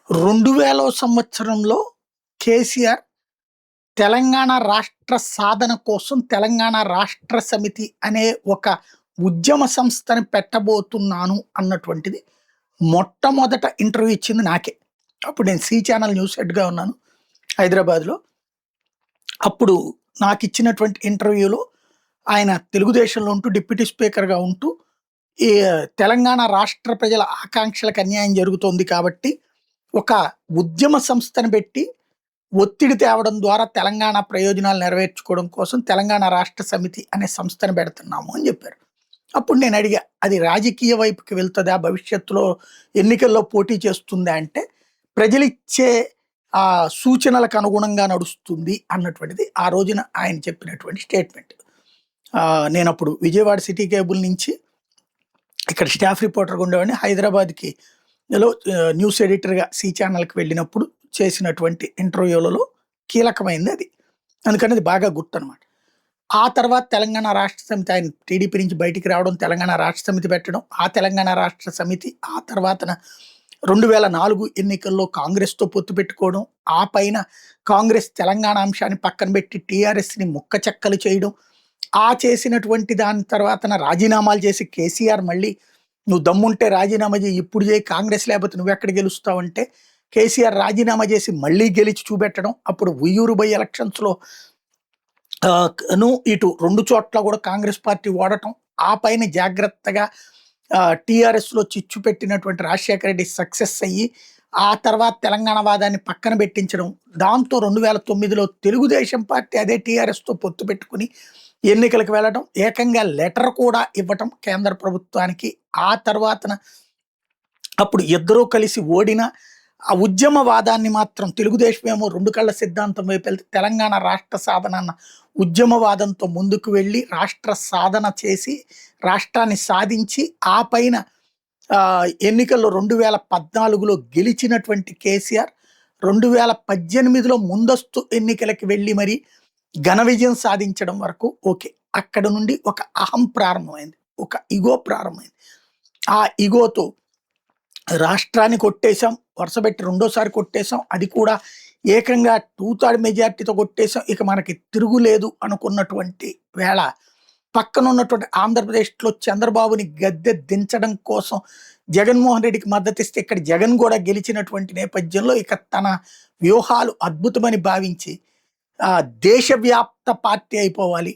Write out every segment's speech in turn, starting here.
2000 సంవత్సరంలో కేసీఆర్ తెలంగాణ రాష్ట్ర సాధన కోసం తెలంగాణ రాష్ట్ర సమితి అనే ఒక ఉద్యమ సంస్థని పెట్టబోతున్నాను అన్నటువంటిది మొట్టమొదట ఇంటర్వ్యూ ఇచ్చింది నాకే. అప్పుడు నేను సి ఛానల్ న్యూస్ హెడ్‌గా ఉన్నాను హైదరాబాద్‌లో. అప్పుడు నాకిచ్చినటువంటి ఇంటర్వ్యూలో ఆయన తెలుగుదేశంలో ఉంటూ డిప్యూటీ స్పీకర్‌గా ఉంటూ ఈ తెలంగాణ రాష్ట్ర ప్రజల ఆకాంక్షలకు అన్యాయం జరుగుతోంది కాబట్టి ఒక ఉద్యమ సంస్థను పెట్టి ఒత్తిడి తేవడం ద్వారా తెలంగాణ ప్రయోజనాలు నెరవేర్చుకోవడం కోసం తెలంగాణ రాష్ట్ర సమితి అనే సంస్థను పెడుతున్నాము అని చెప్పారు. అప్పుడు నేను అడిగా, అది రాజకీయ వైపుకి వెళ్తుందా, భవిష్యత్తులో ఎన్నికల్లో పోటీ చేస్తుందా అంటే ప్రజలిచ్చే సూచనలకు అనుగుణంగా నడుస్తుంది అన్నటువంటిది ఆ రోజున ఆయన చెప్పినటువంటి స్టేట్మెంట్. నేను అప్పుడు విజయవాడ సిటీ కేబుల్ నుంచి ఇక్కడ స్టాఫ్ రిపోర్టర్గా ఉండేవాడిని. హైదరాబాద్కి న్యూస్ ఎడిటర్గా సి ఛానల్కి వెళ్ళినప్పుడు చేసినటువంటి ఇంటర్వ్యూలలో కీలకమైంది అది. అందుకని అది బాగా గుర్తనమాట. ఆ తర్వాత తెలంగాణ రాష్ట్ర సమితి, ఆయన టీడీపీ నుంచి బయటికి రావడం, తెలంగాణ రాష్ట్ర సమితి పెట్టడం, ఆ తెలంగాణ రాష్ట్ర సమితి ఆ తర్వాతన 2004 ఎన్నికల్లో కాంగ్రెస్తో పొత్తు పెట్టుకోవడం, ఆ పైన కాంగ్రెస్ తెలంగాణ అంశాన్ని పక్కన పెట్టి టీఆర్ఎస్ని ముక్క చెక్కలు చేయడం, ఆ చేసినటువంటి దాని తర్వాతన రాజీనామాలు చేసి కేసీఆర్ మళ్ళీ నువ్వు దమ్ముంటే రాజీనామా చేయి, ఇప్పుడు చేయి, కాంగ్రెస్ లేకపోతే నువ్వెక్కడ గెలుస్తావంటే కేసీఆర్ రాజీనామా చేసి మళ్ళీ గెలిచి చూపెట్టడం. అప్పుడు ఉయ్యూరు బై ఎలక్షన్స్లో ఇటు 2 చోట్ల కూడా కాంగ్రెస్ పార్టీ ఓడటం, ఆ పైన జాగ్రత్తగా టీఆర్ఎస్లో చిచ్చు పెట్టినటువంటి రాజశేఖర రెడ్డి సక్సెస్ అయ్యి ఆ తర్వాత తెలంగాణ వాదాన్ని పక్కన పెట్టించడం. దాంతో 2009లో తెలుగుదేశం పార్టీ అదే టీఆర్ఎస్తో పొత్తు పెట్టుకుని ఎన్నికలకు వెళ్ళడం, ఏకంగా లెటర్ కూడా ఇవ్వటం కేంద్ర ప్రభుత్వానికి. ఆ తర్వాతన అప్పుడు ఇద్దరూ కలిసి ఓడిన ఆ ఉద్యమవాదాన్ని మాత్రం తెలుగుదేశం ఏమో 2 కళ్ళ సిద్ధాంతం వైపు వెళ్తే తెలంగాణ రాష్ట్ర సాధన అన్న ఉద్యమవాదంతో ముందుకు వెళ్ళి రాష్ట్ర సాధన చేసి రాష్ట్రాన్ని సాధించి ఆ పైన ఎన్నికల్లో 2014లో గెలిచినటువంటి కేసీఆర్ 2018లో ముందస్తు ఎన్నికలకి వెళ్ళి మరి ఘన విజయం సాధించడం వరకు ఓకే. అక్కడ నుండి ఒక అహం ప్రారంభమైంది, ఒక ఇగో ప్రారంభమైంది. ఆ ఇగోతో రాష్ట్రాన్ని కొట్టేశాం, వరుసపెట్టి రెండోసారి కొట్టేశాం, అది కూడా ఏకంగా 2/3 మెజార్టీతో కొట్టేశాం, ఇక మనకి తిరుగులేదు అనుకున్నటువంటి వేళ పక్కన ఉన్నటువంటి ఆంధ్రప్రదేశ్లో చంద్రబాబుని గద్దె దించడం కోసం జగన్మోహన్ రెడ్డికి మద్దతు ఇస్తే ఇక్కడ జగన్ కూడా గెలిచినటువంటి నేపథ్యంలో ఇక తన వ్యూహాలు అద్భుతమని భావించి దేశవ్యాప్త పార్టీ అయిపోవాలి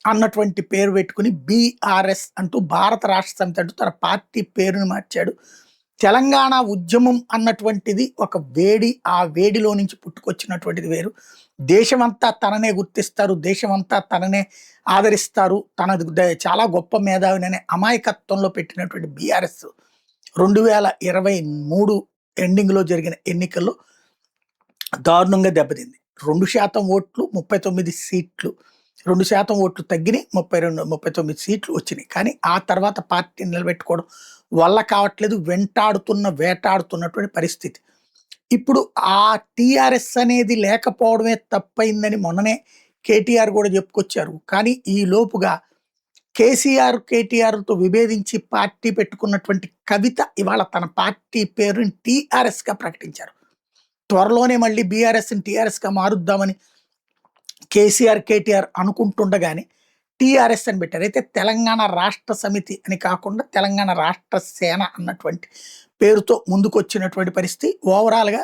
అన్నటువంటి పేరు పెట్టుకుని బీఆర్ఎస్ అంటూ భారత రాష్ట్ర సమితి అంటూ తన పార్టీ పేరుని మార్చాడు. తెలంగాణ ఉద్యమం అన్నటువంటిది ఒక వేడి, ఆ వేడిలో నుంచి పుట్టుకొచ్చినటువంటిది వేరు. దేశమంతా తననే గుర్తిస్తారు, దేశమంతా తననే ఆదరిస్తారు, తనది చాలా గొప్ప మేధావిననే అమాయకత్వంలో పెట్టినటువంటి బీఆర్ఎస్ 2023 ఎండింగ్లో జరిగిన ఎన్నికల్లో దారుణంగా దెబ్బతింది. 2% ఓట్లు, 39 సీట్లు, 2% ఓట్లు తగ్గినాయి, 39 సీట్లు వచ్చినాయి. కానీ ఆ తర్వాత పార్టీని నిలబెట్టుకోవడం వల్ల కావట్లేదు, వేటాడుతున్నటువంటి పరిస్థితి. ఇప్పుడు ఆ టీఆర్ఎస్ అనేది లేకపోవడమే తప్పైందని మొన్ననే కేటీఆర్ కూడా చెప్పుకొచ్చారు. కానీ ఈ లోపుగా కేసీఆర్ కేటీఆర్తో విభేదించి పార్టీ పెట్టుకున్నటువంటి కవిత ఇవాళ తన పార్టీ పేరుని టీఆర్ఎస్గా ప్రకటించారు. త్వరలోనే మళ్ళీ బీఆర్ఎస్ని టీఆర్ఎస్గా మారుద్దామని కేసీఆర్ కేటీఆర్ అనుకుంటుండగానే టీఆర్ఎస్ అని పెట్టారు. అయితే తెలంగాణ రాష్ట్ర సమితి అని కాకుండా తెలంగాణ రాష్ట్ర సేన అన్నటువంటి పేరుతో ముందుకు వచ్చినటువంటి పరిస్థితి. ఓవరాల్గా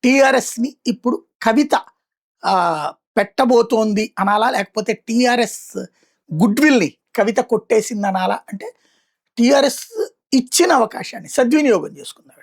టీఆర్ఎస్ని ఇప్పుడు కవిత పెట్టబోతోంది అనాలా, లేకపోతే టీఆర్ఎస్ గుడ్విల్ని కవిత కొట్టేసింది అనాలా అంటే టీఆర్ఎస్ ఇచ్చిన అవకాశాన్ని సద్వినియోగం చేసుకుందాం.